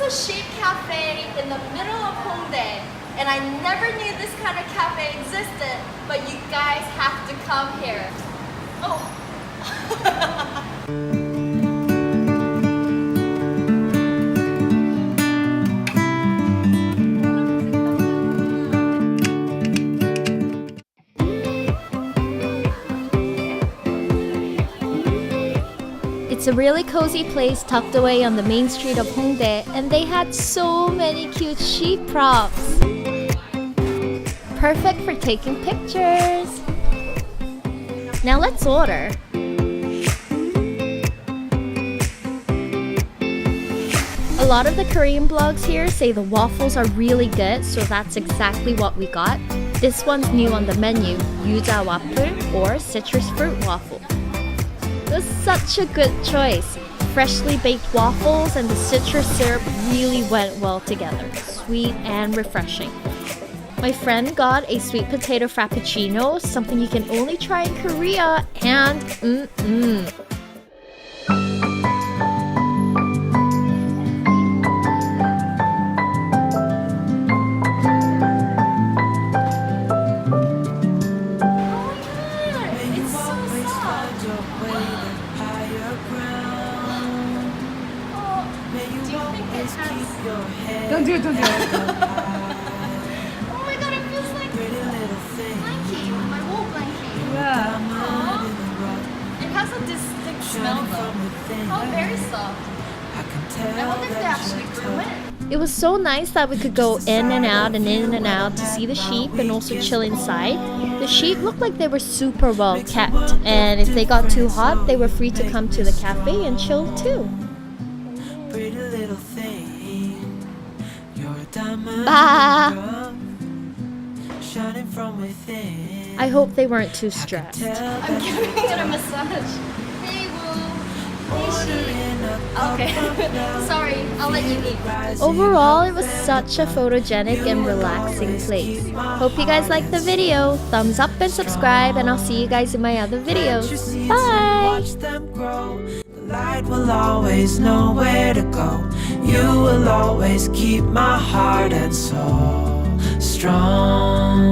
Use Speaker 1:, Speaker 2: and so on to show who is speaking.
Speaker 1: a sheep cafe in the middle of Hongdae, and I never knew this kind of cafe existed, but you guys have to come here. Oh. It's a really cozy place tucked away on the main street of Hongdae, and they had so many cute sheep props. Perfect for taking pictures. Now let's order. A lot of the Korean blogs here say the waffles are really good, so that's exactly what we got. This one's new on the menu, Yuja Waffle or citrus fruit waffle. It was such a good choice. Freshly baked waffles and the citrus syrup really went well together. Sweet and refreshing. My friend got a sweet potato frappuccino, something you can only try in Korea, and
Speaker 2: Don't do it, don't do it.
Speaker 1: oh my god, it feels like blankie, my wool blankie.
Speaker 2: Yeah.
Speaker 1: Aww. It has a distinct smell though. Oh, very soft. I wonder if they actually grew it.
Speaker 3: It was so nice that we could go in and out and in and out to see the sheep and also chill inside. The sheep looked like they were super well kept, and if they got too hot, they were free to come to the cafe and chill too. Bah! I hope they weren't too stressed.
Speaker 1: I'm giving it a massage. Hey, Woo. Hey, sheep. Okay. Sorry, I'll let you eat.
Speaker 3: Overall, it was such a photogenic and relaxing place. Hope you guys liked the video. Thumbs up and subscribe, and I'll see you guys in my other videos. Bye!
Speaker 4: The light will always know where to go. You will always keep my heart and soul strong.